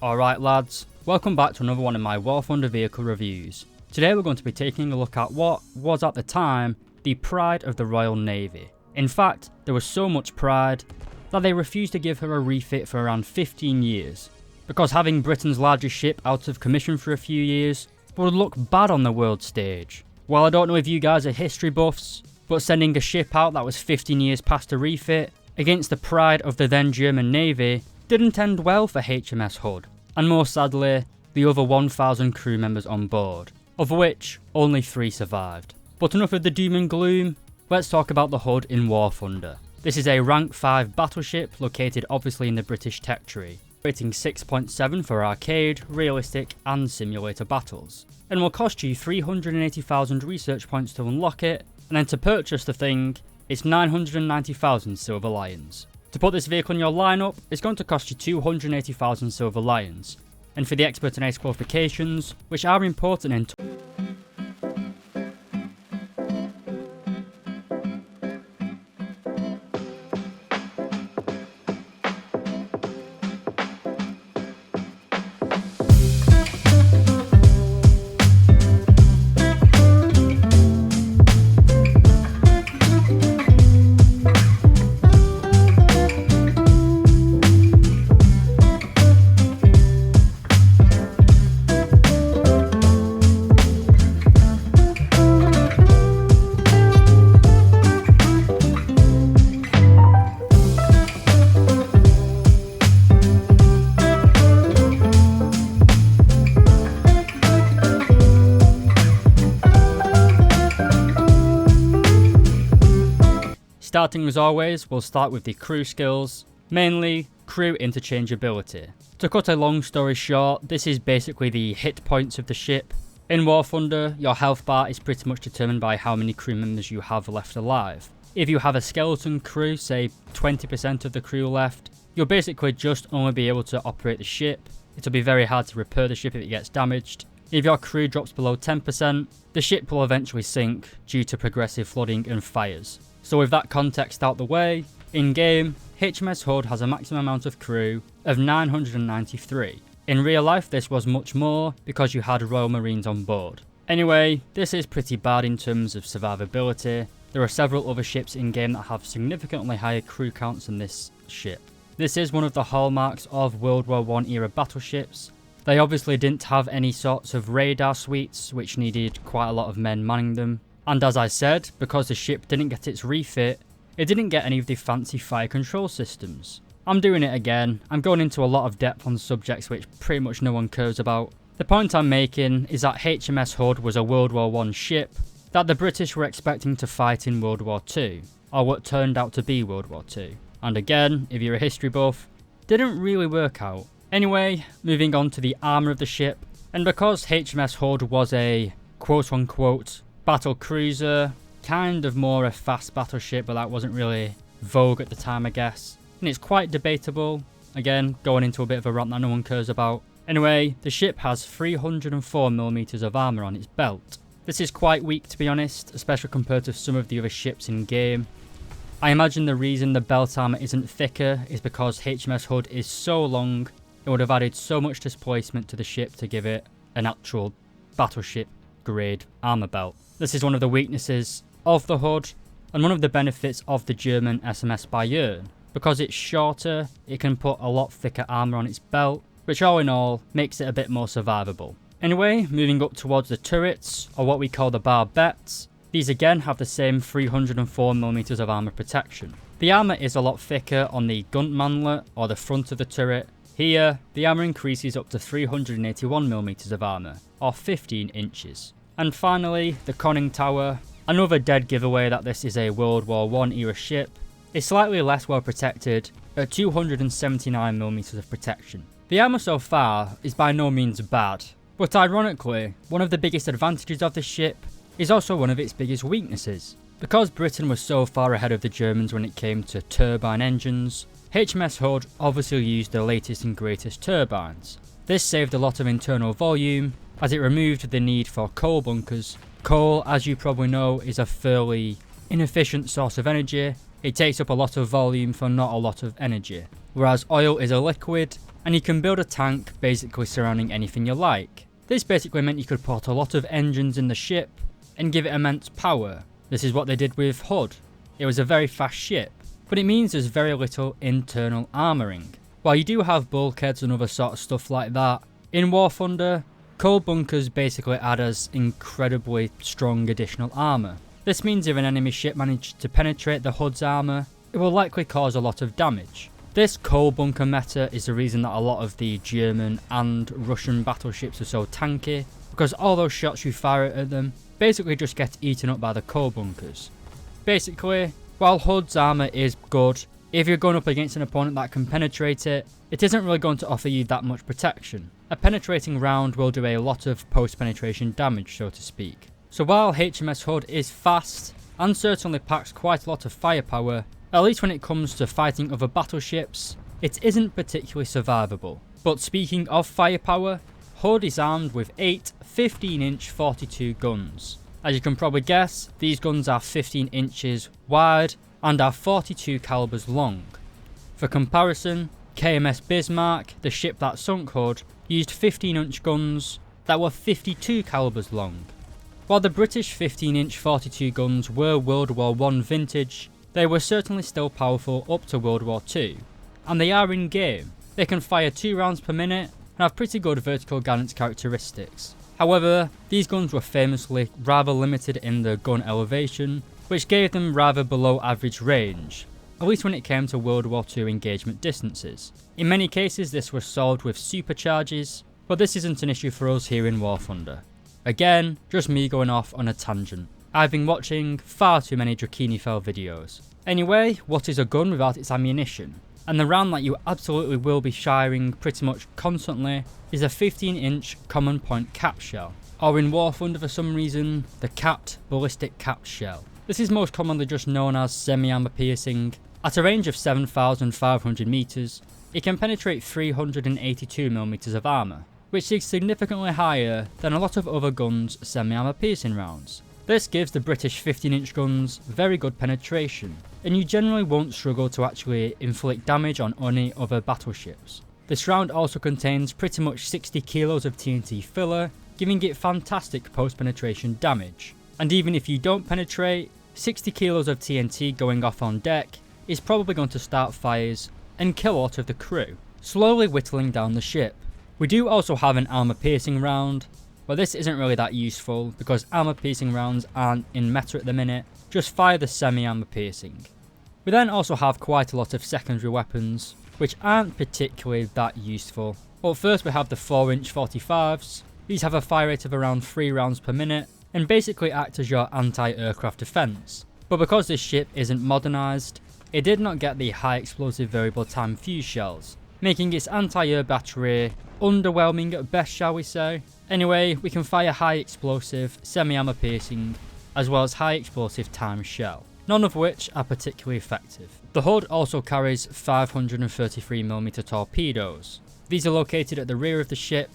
Alright lads, welcome back to another one of my War Thunder vehicle reviews. Today we're going to be taking a look at what was at the time the pride of the Royal Navy. In fact, there was so much pride that they refused to give her a refit for around 15 years. Because having Britain's largest ship out of commission for a few years would look bad on the world stage. Well, I don't know if you guys are history buffs, but sending a ship out that was 15 years past a refit against the pride of the then German Navy didn't end well for HMS Hood, and more sadly, the other 1,000 crew members on board, of which only 3 survived. But enough of the doom and gloom, let's talk about the Hood in War Thunder. This is a rank 5 battleship located obviously in the British tech tree, rating 6.7 for arcade, realistic and simulator battles, and will cost you 380,000 research points to unlock it, and then to purchase the thing, it's 990,000 silver lions. To put this vehicle in your lineup, it's going to cost you 280,000 silver lions, and for the expert and ace qualifications, which are important in Starting as always, we'll start with the crew skills, mainly crew interchangeability. To cut a long story short, this is basically the hit points of the ship. In War Thunder, your health bar is pretty much determined by how many crew members you have left alive. If you have a skeleton crew, say 20% of the crew left, you'll basically just only be able to operate the ship. It'll be very hard to repair the ship if it gets damaged. If your crew drops below 10%, the ship will eventually sink due to progressive flooding and fires. So with that context out the way, in game, HMS Hood has a maximum amount of crew of 993. In real life this was much more because you had Royal Marines on board. Anyway, this is pretty bad in terms of survivability. There are several other ships in game that have significantly higher crew counts than this ship. This is one of the hallmarks of World War I era battleships. They obviously didn't have any sorts of radar suites which needed quite a lot of men manning them. And as I said, because the ship didn't get its refit, it didn't get any of the fancy fire control systems. I'm doing it again, I'm going into a lot of depth on subjects which pretty much no one cares about. The point I'm making is that HMS Hood was a World War I ship that the British were expecting to fight in World War II, or what turned out to be World War II. And again, if you're a history buff, didn't really work out. Anyway, moving on to the armour of the ship, and because HMS Hood was a quote-unquote battle cruiser, kind of more a fast battleship, but that wasn't really vogue at the time I guess, and it's quite debatable, again going into a bit of a rant that no one cares about. Anyway, the ship has 304mm of armour on its belt. This is quite weak to be honest, especially compared to some of the other ships in game. I imagine the reason the belt armour isn't thicker is because HMS Hood is so long, it would have added so much displacement to the ship to give it an actual battleship grade armour belt. This is one of the weaknesses of the Hood, and one of the benefits of the German SMS Bayern. Because it's shorter, it can put a lot thicker armour on its belt, which all in all makes it a bit more survivable. Anyway, moving up towards the turrets, or what we call the barbettes, these again have the same 304mm of armour protection. The armour is a lot thicker on the gun manlet, or the front of the turret. Here, the armour increases up to 381mm of armour, or 15 inches. And finally, the conning tower, another dead giveaway that this is a World War I era ship, is slightly less well protected at 279mm of protection. The armour so far is by no means bad, but ironically, one of the biggest advantages of this ship is also one of its biggest weaknesses. Because Britain was so far ahead of the Germans when it came to turbine engines, HMS Hood obviously used the latest and greatest turbines. This saved a lot of internal volume, as it removed the need for coal bunkers. Coal, as you probably know, is a fairly inefficient source of energy. It takes up a lot of volume for not a lot of energy. Whereas oil is a liquid, and you can build a tank basically surrounding anything you like. This basically meant you could put a lot of engines in the ship and give it immense power. This is what they did with Hood. It was a very fast ship, but it means there's very little internal armouring. While you do have bulkheads and other sort of stuff like that, in War Thunder, coal bunkers basically add as incredibly strong additional armour. This means if an enemy ship managed to penetrate the Hood's armour, it will likely cause a lot of damage. This coal bunker meta is the reason that a lot of the German and Russian battleships are so tanky, because all those shots you fire at them basically just get eaten up by the coal bunkers. Basically, while Hood's armour is good, if you're going up against an opponent that can penetrate it, it isn't really going to offer you that much protection. A penetrating round will do a lot of post-penetration damage, so to speak. So while HMS Hood is fast, and certainly packs quite a lot of firepower, at least when it comes to fighting other battleships, it isn't particularly survivable. But speaking of firepower, Hood is armed with 8 15-inch 42 guns. As you can probably guess, these guns are 15 inches wide and are 42 calibers long. For comparison, KMS Bismarck, the ship that sunk Hood, used 15-inch guns that were 52 calibers long. While the British 15-inch 42 guns were World War I vintage, they were certainly still powerful up to World War II, and they are in game. They can fire 2 rounds per minute and have pretty good vertical guidance characteristics. However, these guns were famously rather limited in the gun elevation, which gave them rather below average range, at least when it came to World War II engagement distances. In many cases this was solved with supercharges, but this isn't an issue for us here in War Thunder. Again, just me going off on a tangent. I've been watching far too many Drakini-Fel videos. Anyway, what is a gun without its ammunition? And the round that you absolutely will be firing pretty much constantly is a 15-inch common point cap shell, or in War Thunder for some reason, the capped ballistic capped shell. This is most commonly just known as semi-armor piercing. At a range of 7,500 meters, it can penetrate 382 millimeters of armor, which is significantly higher than a lot of other guns' semi-armor piercing rounds. This gives the British 15-inch guns very good penetration, and you generally won't struggle to actually inflict damage on any other battleships. This round also contains pretty much 60 kilos of TNT filler, giving it fantastic post-penetration damage. And even if you don't penetrate, 60 kilos of TNT going off on deck is probably going to start fires and kill a lot of the crew, slowly whittling down the ship. We do also have an armor piercing round, but this isn't really that useful because armor piercing rounds aren't in meta at the minute, just fire the semi-armor piercing. We then also have quite a lot of secondary weapons, which aren't particularly that useful. But first we have the 4-inch 45s. These have a fire rate of around 3 rounds per minute, and basically act as your anti-aircraft defense. But because this ship isn't modernized, it did not get the high explosive variable time fuse shells, making its anti-air battery underwhelming at best, shall we say. Anyway, we can fire high explosive, semi-armor piercing, as well as high explosive time shell, none of which are particularly effective. The Hood also carries 533mm torpedoes. These are located at the rear of the ship,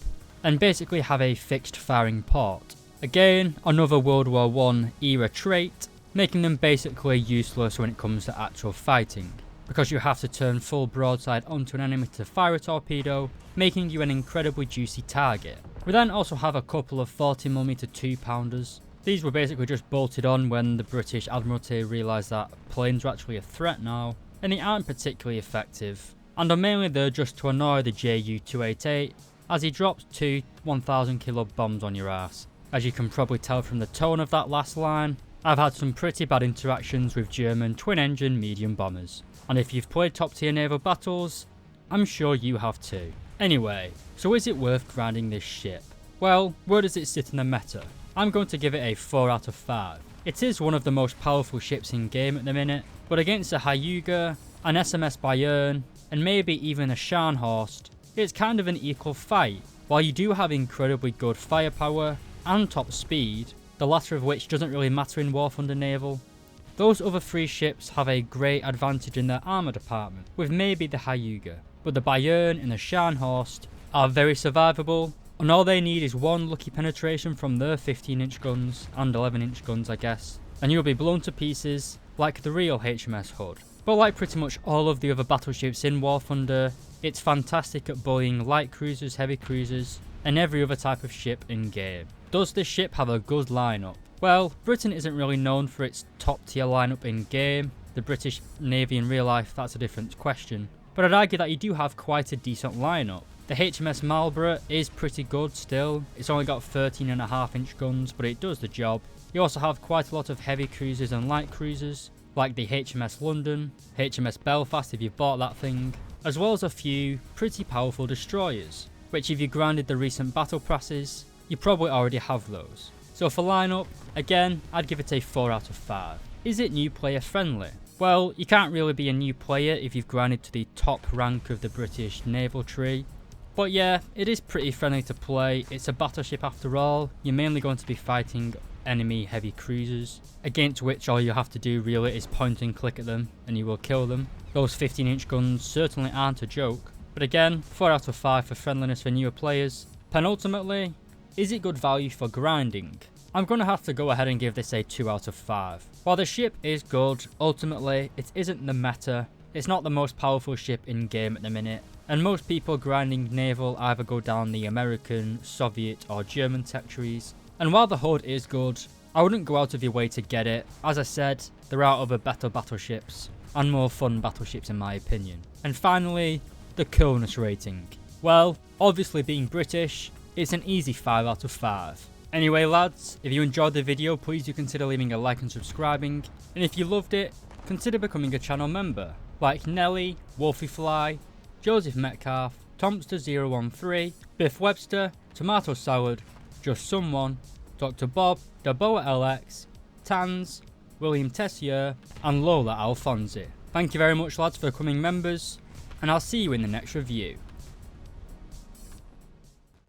and basically have a fixed firing port. Again, another World War I era trait, making them basically useless when it comes to actual fighting, because you have to turn full broadside onto an enemy to fire a torpedo, making you an incredibly juicy target. We then also have a couple of 40mm 2-pounders. These were basically just bolted on when the British Admiralty realised that planes were actually a threat now, and they aren't particularly effective, and are mainly there just to annoy the Ju-288 as he drops 2 1000 kilo bombs on your ass. As you can probably tell from the tone of that last line, I've had some pretty bad interactions with German twin-engine medium bombers, and if you've played top tier naval battles, I'm sure you have too. Anyway, so is it worth grinding this ship? Well, where does it sit in the meta? I'm going to give it a 4 out of 5. It is one of the most powerful ships in game at the minute, but against a Hyuga, an SMS Bayern, and maybe even a Scharnhorst, it's kind of an equal fight. While you do have incredibly good firepower and top speed, the latter of which doesn't really matter in War Thunder Naval, those other 3 ships have a great advantage in their armour department, with maybe the Hyuga. But the Bayern and the Scharnhorst are very survivable, and all they need is one lucky penetration from their 15-inch guns, and 11-inch guns I guess, and you'll be blown to pieces like the real HMS Hood. But like pretty much all of the other battleships in War Thunder, It's fantastic at bullying light cruisers, heavy cruisers, and every other type of ship in game. Does this ship have a good lineup? Well, Britain isn't really known for its top tier lineup in game. The British Navy in real life, that's a different question. But I'd argue that you do have quite a decent lineup. The HMS Marlborough is pretty good still. It's only got 13.5-inch guns, but it does the job. You also have quite a lot of heavy cruisers and light cruisers, like the HMS London, HMS Belfast if you've bought that thing, as well as a few pretty powerful destroyers, which if you grinded the recent battle passes, you probably already have those. So for lineup, again, I'd give it a 4 out of 5. Is it new player friendly? Well, you can't really be a new player if you've grinded to the top rank of the British naval tree. But yeah, it is pretty friendly to play. It's a battleship after all. You're mainly going to be fighting enemy heavy cruisers, against which all you have to do really is point and click at them and you will kill them. Those 15-inch guns certainly aren't a joke. But again, 4 out of 5 for friendliness for newer players. Penultimately, is it good value for grinding? I'm going to have to go ahead and give this a 2 out of 5. While the ship is good, ultimately it isn't the meta. It's not the most powerful ship in game at the minute, and most people grinding naval either go down the American, Soviet or German tech trees. And while the HUD is good, I wouldn't go out of your way to get it. As I said, there are other better battleships and more fun battleships in my opinion. And finally, the coolness rating. Well, obviously being British, it's an easy 5 out of 5. Anyway lads, if you enjoyed the video, please do consider leaving a like and subscribing. And if you loved it, consider becoming a channel member, like Nelly, Wolfyfly, Joseph Metcalf, Tomster013, Biff Webster, Tomato Salad, Just Someone, Dr. Bob, Daboa LX, Tans, William Tessier, and Lola Alfonsi. Thank you very much lads for becoming members, and I'll see you in the next review.